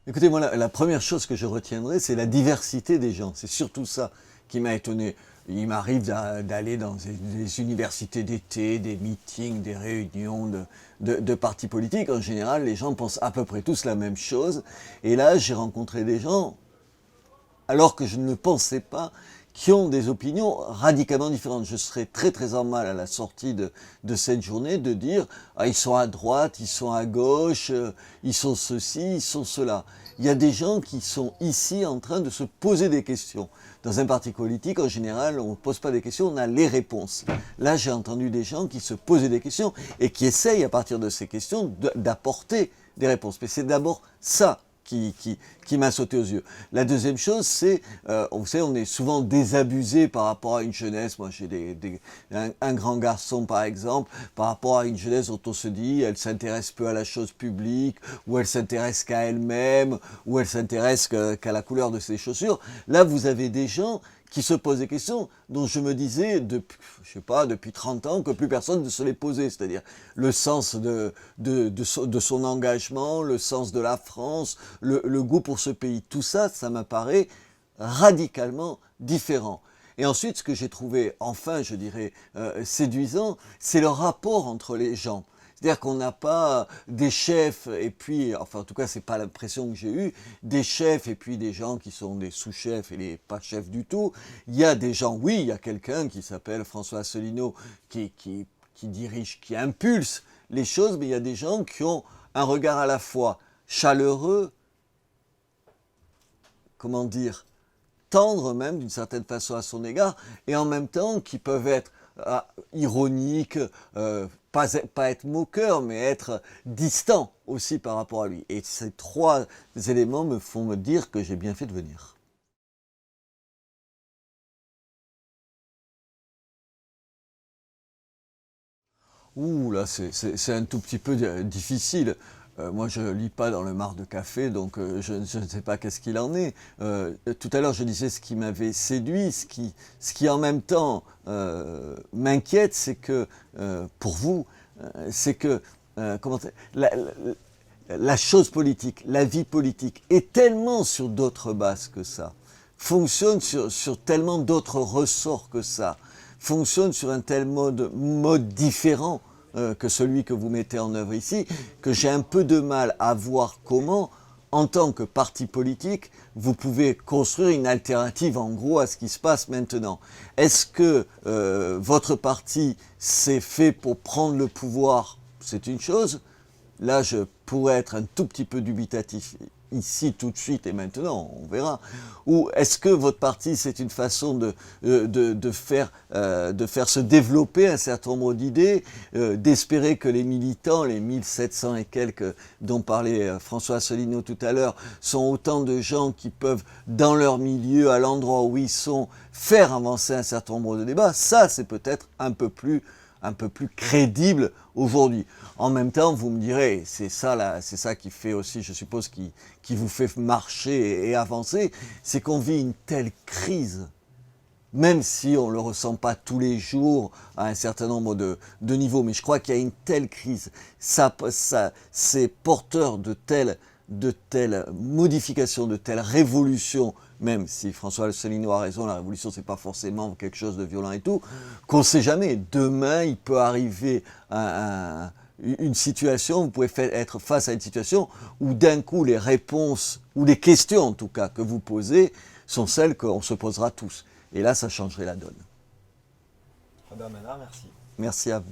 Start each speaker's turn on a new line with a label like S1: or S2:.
S1: Écoutez, moi, la première chose que je retiendrai, c'est la diversité des gens. C'est surtout ça qui m'a étonné. Il m'arrive d'aller dans des universités d'été, des meetings, des réunions de partis politiques. En général, les gens pensent à peu près tous la même chose. Et là, j'ai rencontré des gens, alors que je ne le pensais pas, qui ont des opinions radicalement différentes. Je serais très très en mal à la sortie de cette journée de dire ah, ils sont à droite, ils sont à gauche, ils sont ceci, ils sont cela. Il y a des gens qui sont ici en train de se poser des questions. Dans un parti politique, en général, on ne pose pas des questions, on a les réponses. Là, j'ai entendu des gens qui se posaient des questions et qui essayent, à partir de ces questions, d'apporter des réponses. Mais c'est d'abord ça qui m'a sauté aux yeux. La deuxième chose, c'est, vous savez, on est souvent désabusé par rapport à une jeunesse. Moi, j'ai un grand garçon, par exemple, par rapport à une jeunesse dont on se dit, elle s'intéresse peu à la chose publique, ou elle s'intéresse qu'à elle-même, ou elle s'intéresse qu'à la couleur de ses chaussures. Là, vous avez des gens qui se posent des questions dont je me disais, je sais pas, depuis 30 ans, que plus personne ne se les posait. C'est-à-dire le sens de son engagement, le sens de la France, le goût pour ce pays. Tout ça, ça m'apparaît radicalement différent. Et ensuite, ce que j'ai trouvé, enfin, je dirais, séduisant, c'est le rapport entre les gens. C'est-à-dire qu'on n'a pas des chefs et puis, enfin en tout cas c'est pas l'impression que j'ai eue, des chefs et puis des gens qui sont des sous-chefs et les pas chefs du tout. Il y a des gens, oui, il y a quelqu'un qui s'appelle François Asselineau qui dirige, qui impulse les choses, mais il y a des gens qui ont un regard à la fois chaleureux, comment dire, tendre même d'une certaine façon à son égard, et en même temps qui peuvent être ironiques, pas être moqueurs, mais être distants aussi par rapport à lui. Et ces trois éléments me font me dire que j'ai bien fait de venir. Ouh là, c'est un tout petit peu difficile. Moi, je lis pas dans le marc de café, donc je ne sais pas qu'est-ce qu'il en est. Tout à l'heure, je disais ce qui m'avait séduit, ce qui en même temps m'inquiète, c'est que, pour vous, c'est que comment, la chose politique, la vie politique est tellement sur d'autres bases que ça, fonctionne sur tellement d'autres ressorts que ça, fonctionne sur un tel mode différent que celui que vous mettez en œuvre ici, que j'ai un peu de mal à voir comment, en tant que parti politique, vous pouvez construire une alternative en gros à ce qui se passe maintenant. Est-ce que votre parti s'est fait pour prendre le pouvoir? C'est une chose. Là, je pourrais être un tout petit peu dubitatif ici, tout de suite et maintenant, on verra. Ou est-ce que votre parti, c'est une façon de faire se développer un certain nombre d'idées, d'espérer que les militants, les 1700 et quelques dont parlait François Asselineau tout à l'heure, sont autant de gens qui peuvent, dans leur milieu, à l'endroit où ils sont, faire avancer un certain nombre de débats? Ça, c'est peut-être un peu plus crédible aujourd'hui. En même temps, vous me direz, c'est ça qui fait aussi, je suppose, qui vous fait marcher et avancer, c'est qu'on vit une telle crise, même si on ne le ressent pas tous les jours à un certain nombre de niveaux, mais je crois qu'il y a une telle crise, c'est porteur de telles modifications, de telles révolutions, même si François Asselineau a raison, la révolution c'est pas forcément quelque chose de violent et tout, qu'on ne sait jamais. Demain, il peut arriver une situation, vous pouvez être face à une situation où d'un coup les réponses, ou les questions en tout cas que vous posez, sont celles qu'on se posera tous. Et là, ça changerait la donne.
S2: Robert Ménard, merci.
S1: Merci à vous.